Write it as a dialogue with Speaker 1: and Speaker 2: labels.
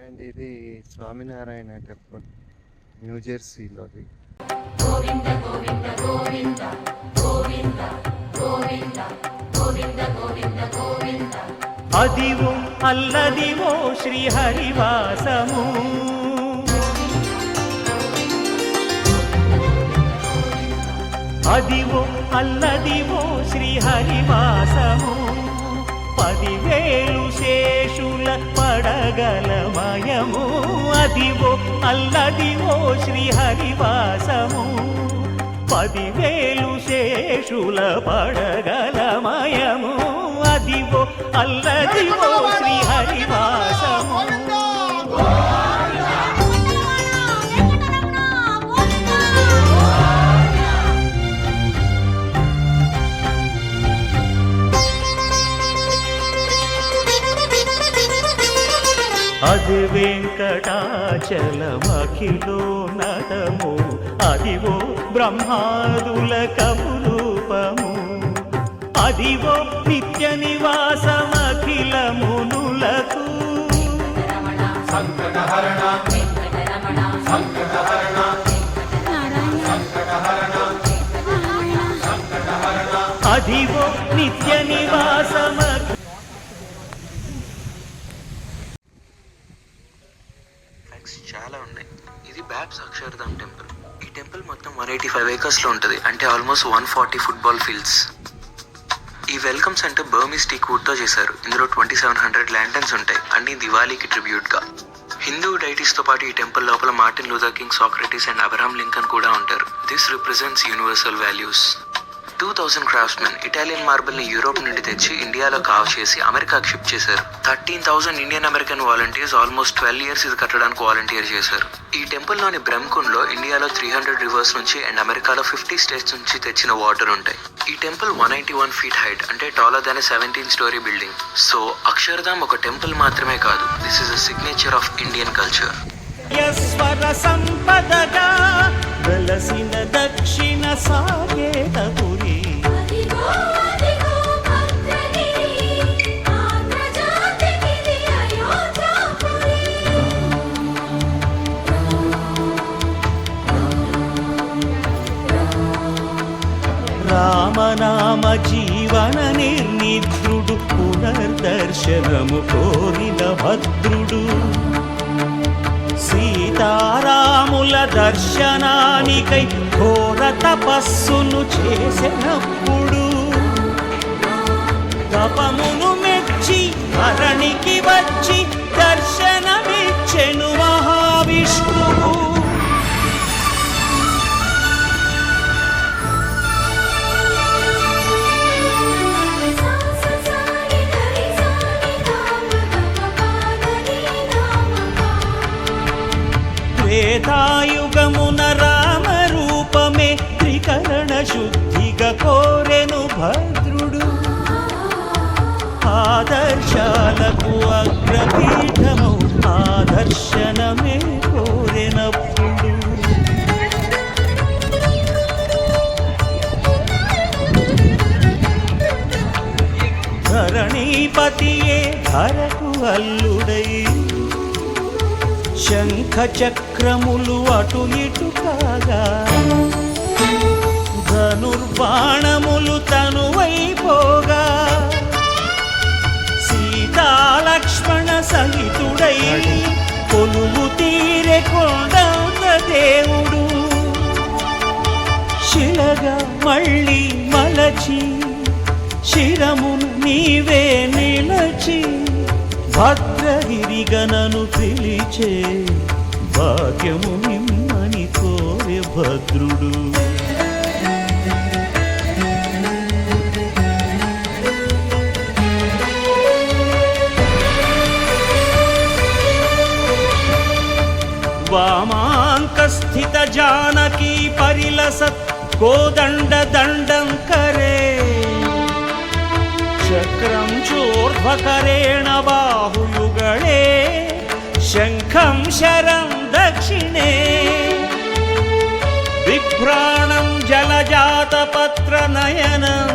Speaker 1: And ఇది Swaminarayan temple new జెర్సీలోది.
Speaker 2: Adivo Alladivo శ్రీహరివాసము, Adivo Alladivo శ్రీహరివాసము, 10,000 శేషుల పడగలమయము. Adivo Alladivo శ్రీహరివాసము, 10,000 శేషుల పడగలమయము. Adivo Alladivo శ్రీహరివాసము. అది వెంకటాచలమఖిలోన్నతము, అదివో బ్రహ్మాదుల కపురూపము, అదివో నిత్య నివాసమఖిల మునులకు. అదివో నిత్య నివాసమ
Speaker 3: చాలా ఉన్నాయి. ఇది బ్యాబ్స్ అక్షర్ధామ్ టెంపుల్. ఈ టెంపుల్ మొత్తం 185 acres లో ఉంటుంది, అంటే ఆల్మోస్ట్ 140 ఫుట్బాల్ ఫీల్డ్స్. ఈ welcome centre Burmese teak wood తో చేశారు. ఇందులో 2700 ల్యాంటర్న్స్ ఉంటాయి, అన్ని దివాళీకి ట్రిబ్యూట్ గా. హిందూ డైటీస్ తో పాటు ఈ టెంపుల్ లోపల Martin Luther king, Socrates and Abraham Lincoln కూడా ఉంటారు. This represents universal values. 2000 craftsmen Italian marble ని యూరోప్ నుండి తెచ్చి ఇండియాలో కావ్ చేసి అమెరికాకి షిప్ చేశారు. 13,000 Indian American volunteers almost 12 years ఇది కట్టడానికి వాలంటీర్ చేశారు. ఈ టెంపుల్ లోని బ్రహ్మకుండ్ లో ఇండియాలో 300 రివర్స్ నుంచి అండ్ అమెరికాలో 50 స్టేట్స్ నుంచి తెచ్చిన వాటర్ ఉంటాయి. ఈ టెంపుల్ 191 feet హైట్, అంటే taller than 17 story building. So Akshardham ఒక టెంపుల్ మాత్రమే కాదు, this is a signature of Indian culture.
Speaker 2: సంపదగా వెలసిన దక్షిణ సాగేతపురి, రామనామ జీవన నిర్నిద్రుడు, పునర్దర్శనము కోరిన భద్రుడు, సీతారాముల దర్శనానికై ఘోర తపస్సును చేసినప్పుడు, తపమును మెచ్చి ధరణికి వచ్చి దర్శనమిచ్చెను మహావిష్ణువు. త్రేతాయుగమున రామ రూపమే త్రికరణ శుద్ధిగా కోరెను భద్రుడు, ఆదర్శాలకు అగ్రపీఠము ఆదర్శనమే కోరెనప్పుడు. ధరణీపతియే ధరకు అల్లుడై, శంఖ చక్రములు అటు ఇటు కాగా, ధనుర్బాణములు తనువైపోగా, సీతాలక్ష్మణ సహితుడై కొలువు తీరె కొండన్న దేవుడు, శిలగా మళ్ళీ మలచి శిరమును నీవే నిలచి, భద్రగిరిగనను పిలిచే భాగ్యము నిమ్మని కోరె భద్రుడు. వామాంకస్థిత జానకీ పరిలసత్ కోదండ దండం కరే, చక్రం చోర్ధ్వకరేణ బాహుయుగళే, శంఖం శరం దక్షిణే, బిభ్రాణం జలజాతపత్ర నయనం